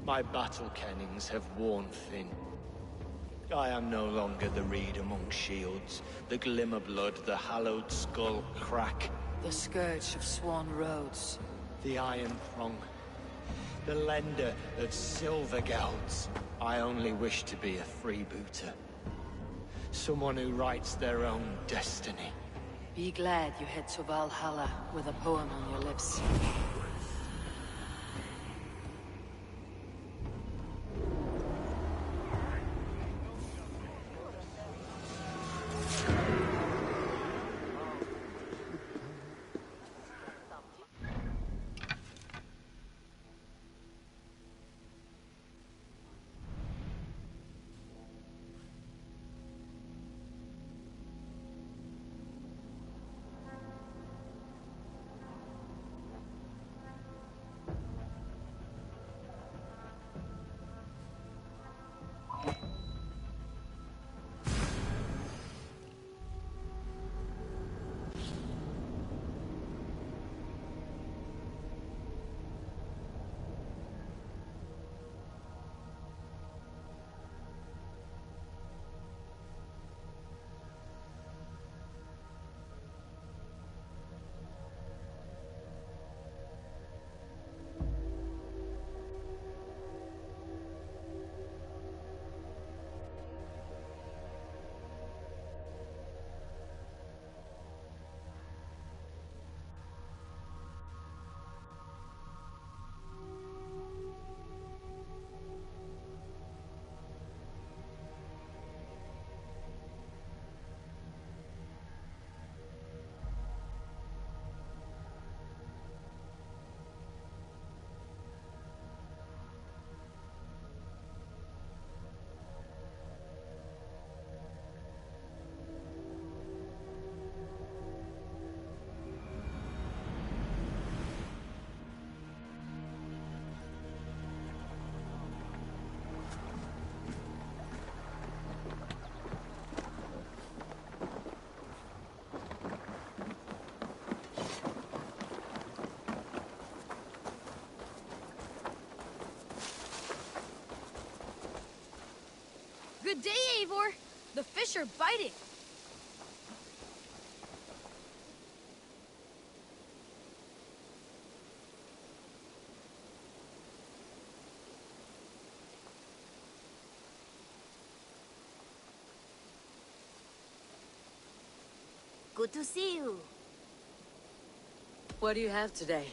Speaker 18: My battle kennings have worn thin. I am no longer the reed among shields, the glimmer blood, the hallowed skull crack.
Speaker 10: The scourge of Swan Roads.
Speaker 18: The iron prong. The lender of silver gelds. I only wish to be a freebooter. Someone who writes their own destiny.
Speaker 10: Be glad you head to Valhalla with a poem on your lips.
Speaker 19: Good day, Eivor. The fish are biting.
Speaker 16: Good to see you.
Speaker 10: What do you have today?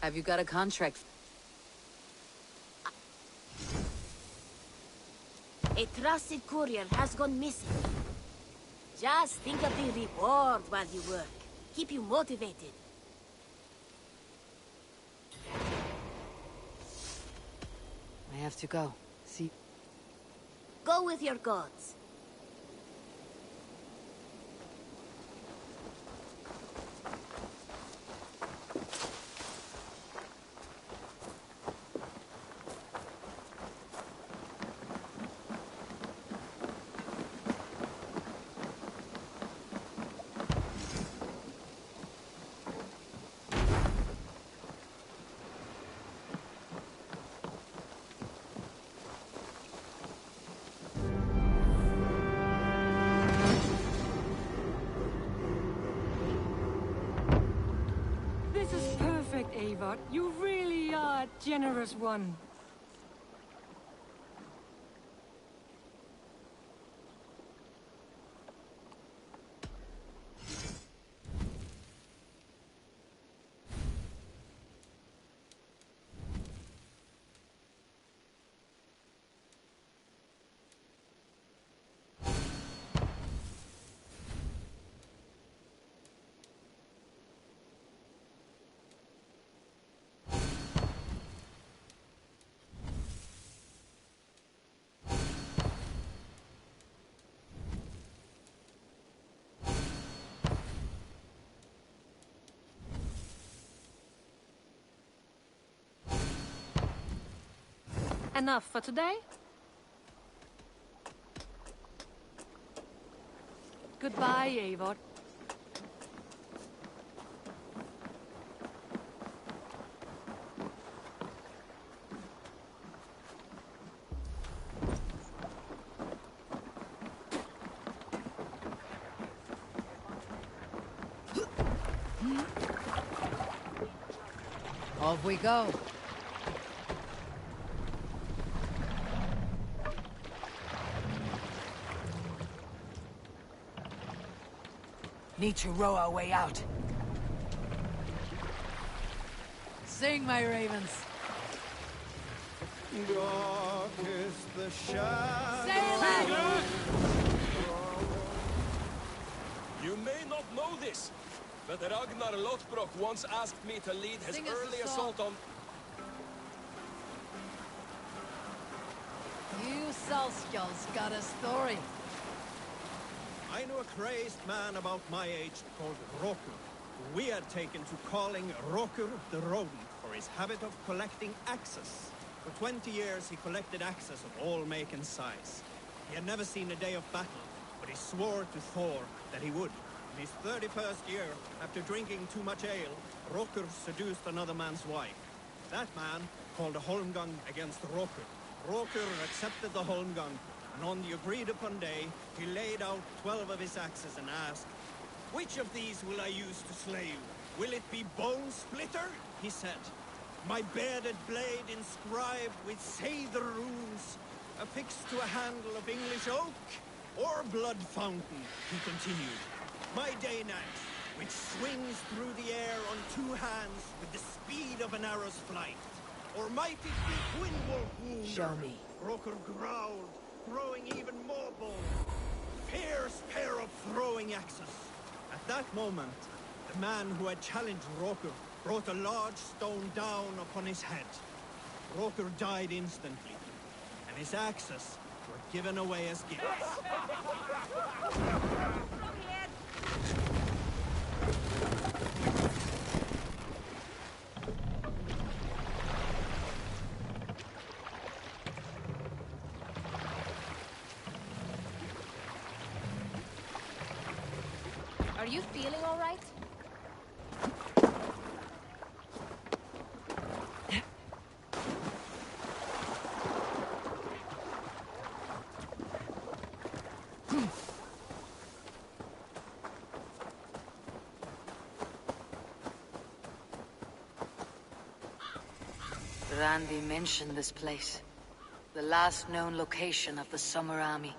Speaker 10: Have you got a contract?
Speaker 16: A trusted courier has gone missing. Just think of the reward while you work. Keep you motivated.
Speaker 10: I have to go. See?
Speaker 16: Go with your gods.
Speaker 20: This is perfect, Eivor. You really are a generous one. Enough for today? Goodbye, Eivor.
Speaker 10: Off we go. Need to row our way out. Sing, my ravens.
Speaker 21: Dark is the shadow.
Speaker 10: Sail it!
Speaker 22: You may not know this, but Ragnar Lothbrok once asked me to lead his
Speaker 10: Sing us a
Speaker 22: early
Speaker 10: song.
Speaker 22: assault on...
Speaker 10: You Salskjalls got a story.
Speaker 21: I knew a crazed man about my age called Rokur, who we had taken to calling Rokur the Rodent for his habit of collecting axes. For 20 years he collected axes of all make and size. He had never seen a day of battle, but he swore to Thor that he would. In his 31st year, after drinking too much ale, Rokur seduced another man's wife. That man called a holmgang against Rokur. Rokur accepted the holmgang, and on the agreed-upon day, he laid out 12 of his axes and asked, "Which of these will I use to slay you? Will it be Bone Splitter?" he said. "My bearded blade inscribed with Seidr runes, affixed to a handle of English oak? Or Blood Fountain?" he continued. "My Dane axe, which swings through the air on 2 hands with the speed of an arrow's flight? Or might it be Gwynwolf Wounder?"
Speaker 10: Show me.
Speaker 21: Rokur growled, growing even more bold. Fierce pair of throwing axes. At that moment, the man who had challenged Rokur brought a large stone down upon his head. Rokur died instantly, and his axes were given away as gifts.
Speaker 19: Are you feeling all right?
Speaker 10: Randy mentioned this place. The last known location of the Summer Army.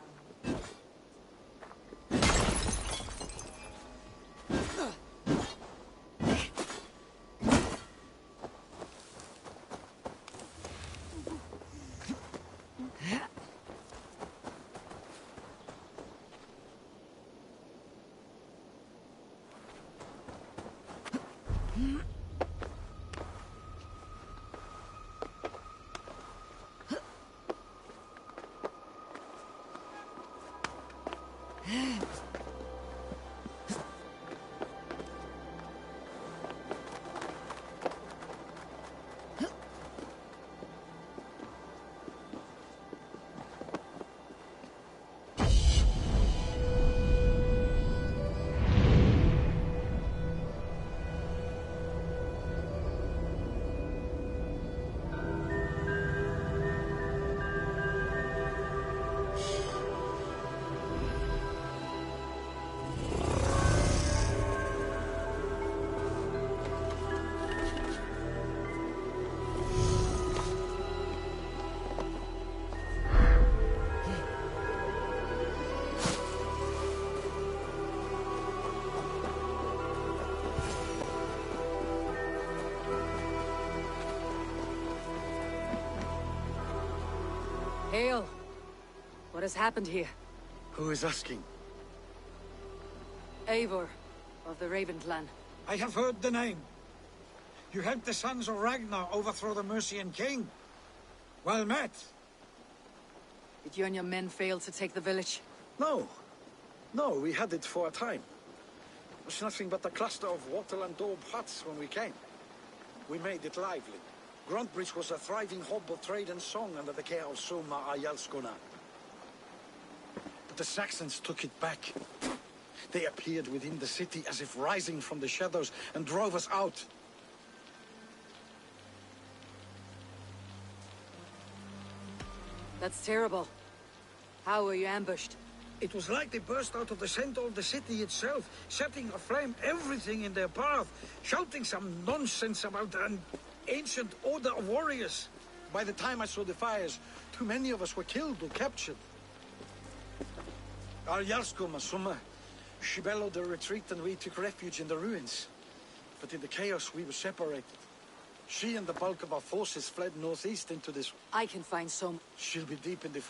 Speaker 10: Hail! What has happened here?
Speaker 23: Who is asking?
Speaker 10: Eivor, of the Raven clan.
Speaker 24: I have heard the name. You helped the sons of Ragnar overthrow the Mercian king. Well met.
Speaker 10: Did you and your men fail to take the village?
Speaker 24: No. No, we had it for a time. It was nothing but a cluster of wattle and daub huts when we came. We made it lively. Gruntbridge was a thriving hub of trade and song under the care of Soma Ayalskona. But the Saxons took it back. They appeared within the city as if rising from the shadows and drove us out.
Speaker 10: That's terrible. How were you ambushed?
Speaker 24: It was like they burst out of the center of the city itself, setting aflame everything in their path, shouting some nonsense about an ancient order of warriors. By the time I saw the fires, too many of us were killed or captured. Aryalsko Masuma, she bellowed a retreat and we took refuge in the ruins. But in the chaos we were separated. She and the bulk of our forces fled northeast into this...
Speaker 10: I can find some...
Speaker 24: She'll be deep in the...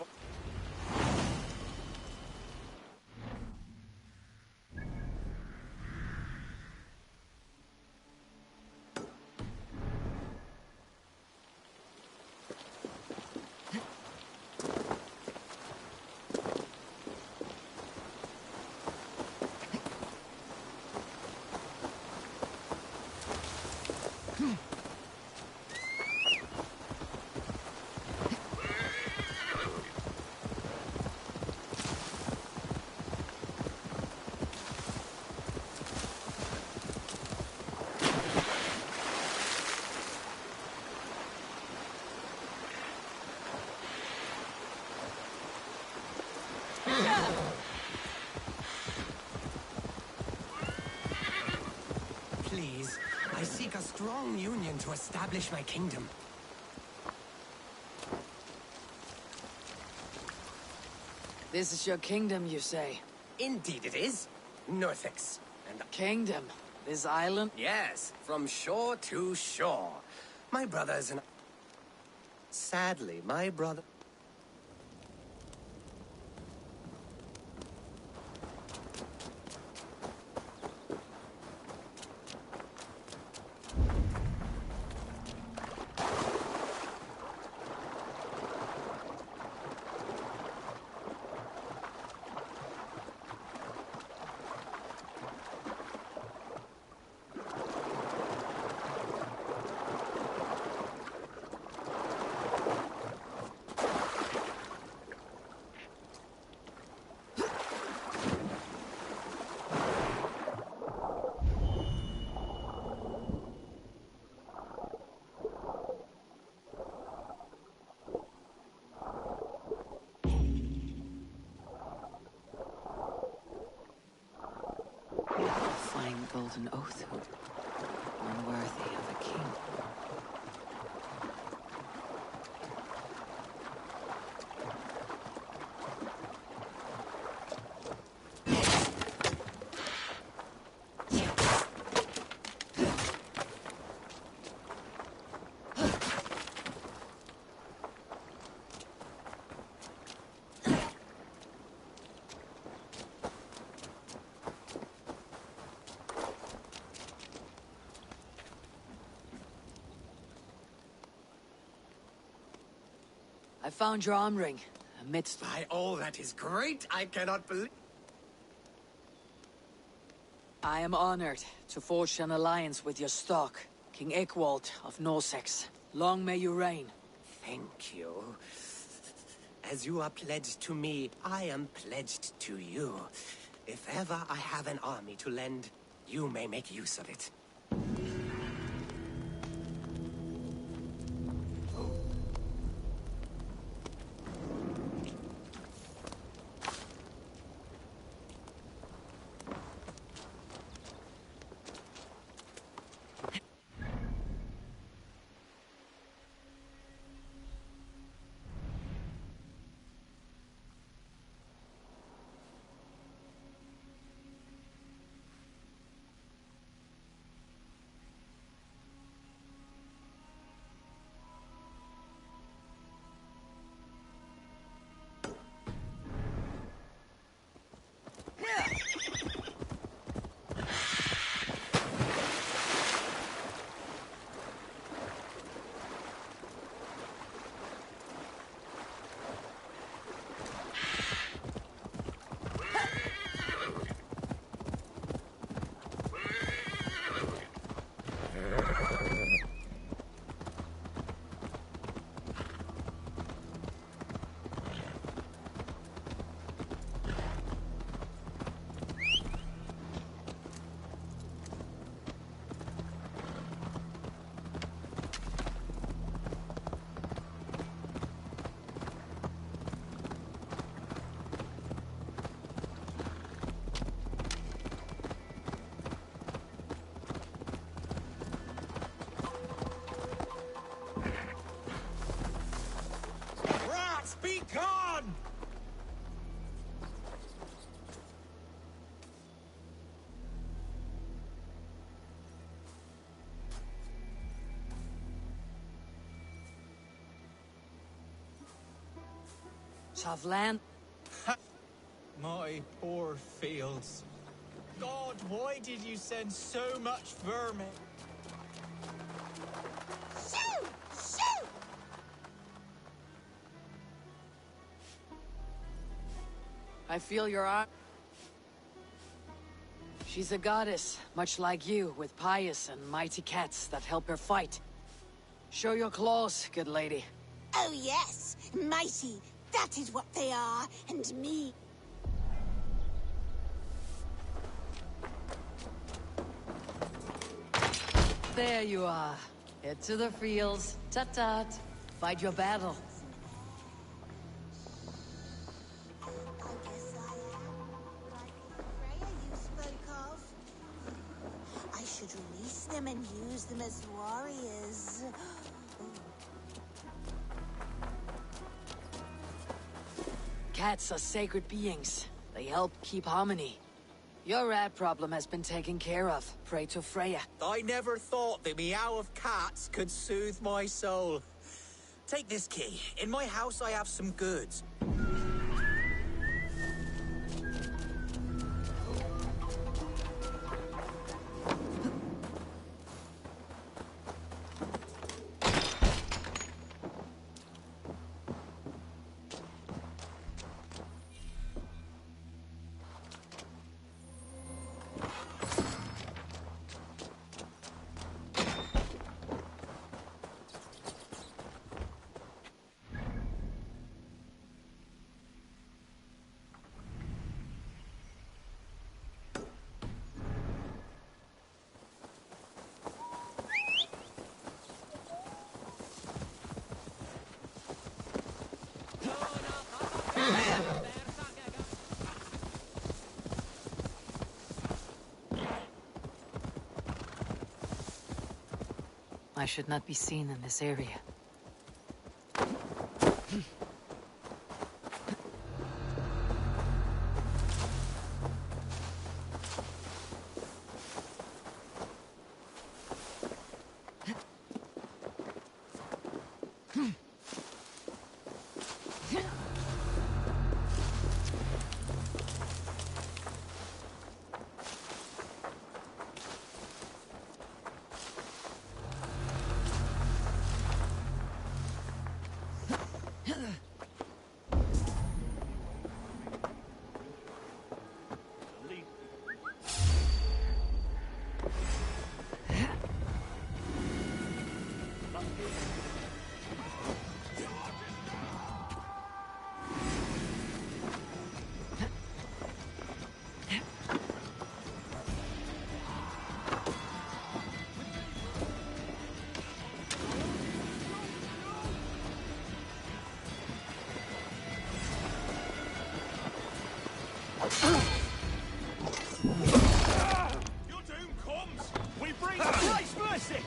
Speaker 11: Please, I seek a strong union to establish my kingdom.
Speaker 10: This is your kingdom, you say?
Speaker 11: Indeed it is. Northix. And
Speaker 10: kingdom? This island?
Speaker 11: Yes, from shore to shore. My brothers and... Sadly, my brother...
Speaker 10: Fine golden oath hoop. Unworthy of a king. I found your arm ring, amidst...
Speaker 11: By all that is great, I cannot believe...
Speaker 10: I am honored to forge an alliance with your stock, King Eckwald of Norsex. Long may you reign.
Speaker 11: Thank you. As you are pledged to me, I am pledged to you. If ever I have an army to lend, you may make use of it.
Speaker 10: Tough land.
Speaker 18: My poor fields. God, why did you send so much vermin?
Speaker 16: Shoo! Shoo!
Speaker 10: I feel your eye. She's a goddess, much like you, with pious and mighty cats that help her fight. Show your claws, good lady.
Speaker 16: Oh yes, mighty. That is what they are, and me.
Speaker 10: There you are. Head to the fields. Tut-tut. Fight your battle.
Speaker 16: I should release them and use them as warriors.
Speaker 10: Cats are sacred beings. They help keep harmony. Your rat problem has been taken care of. Pray to Freya.
Speaker 18: I never thought the meow of cats could soothe my soul. Take this key. In my house I have some goods.
Speaker 10: I should not be seen in this area.
Speaker 22: Your doom comes! We bring Christ's mercy!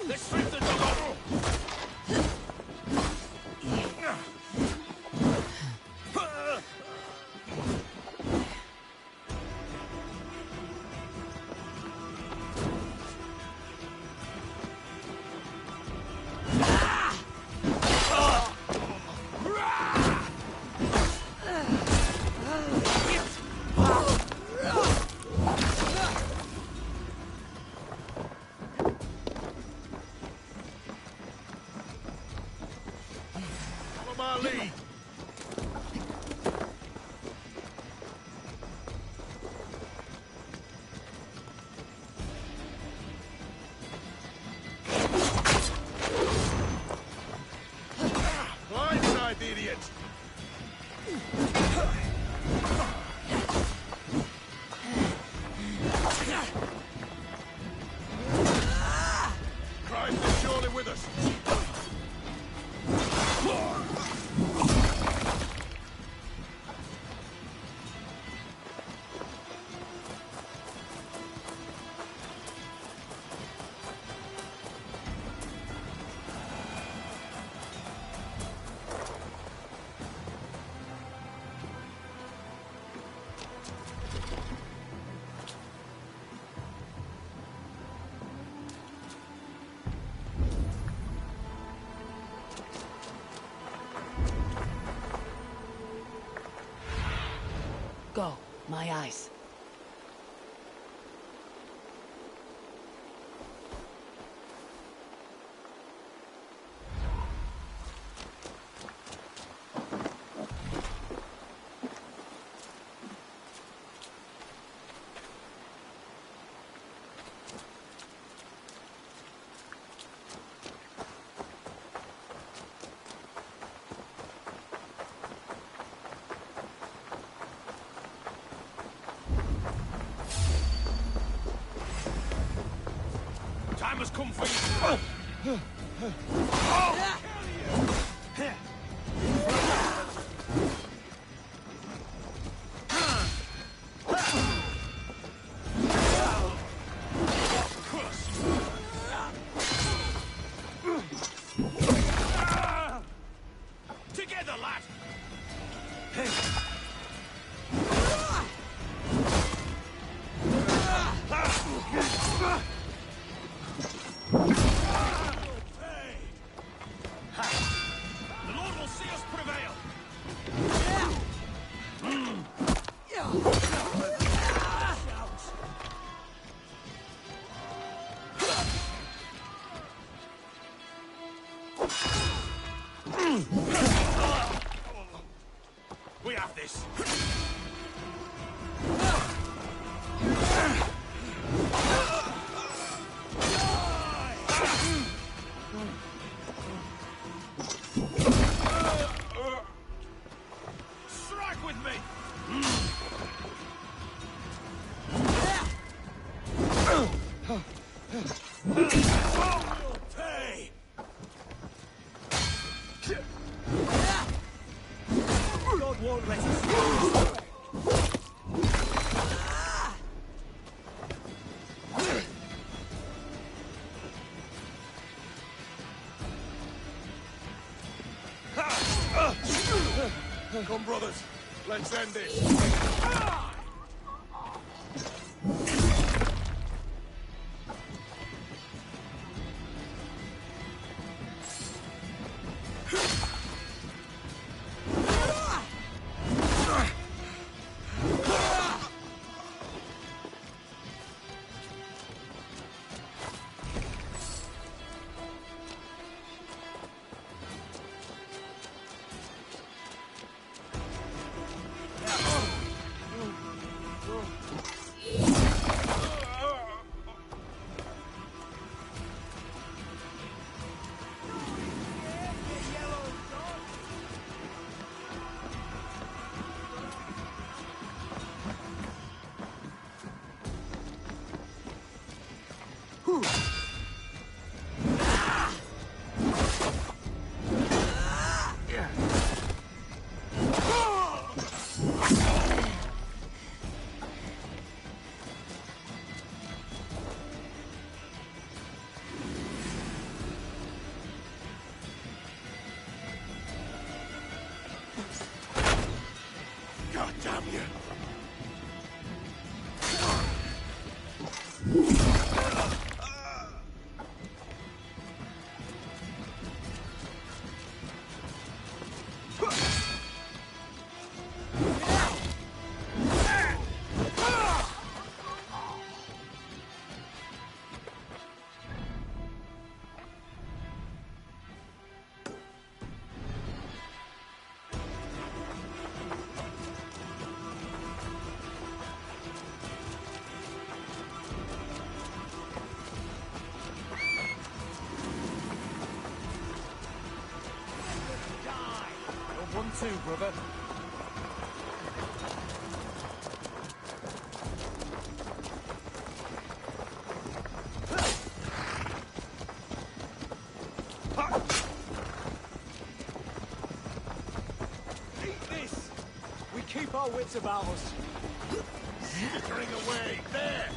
Speaker 22: Let's strengthen the battle! Follow my lead! Blindside the idiot! Christ is surely with us!
Speaker 10: Go, my eyes.
Speaker 3: Time has come for you. Together, lad. The Lord will see us prevail. We have this. Strike with me. Pay.
Speaker 21: God won't let us.
Speaker 3: Come, brothers. Let's end this. God damn you!
Speaker 21: One, two, brother. Eat this! We keep our wits about us.
Speaker 3: Slittering away, there!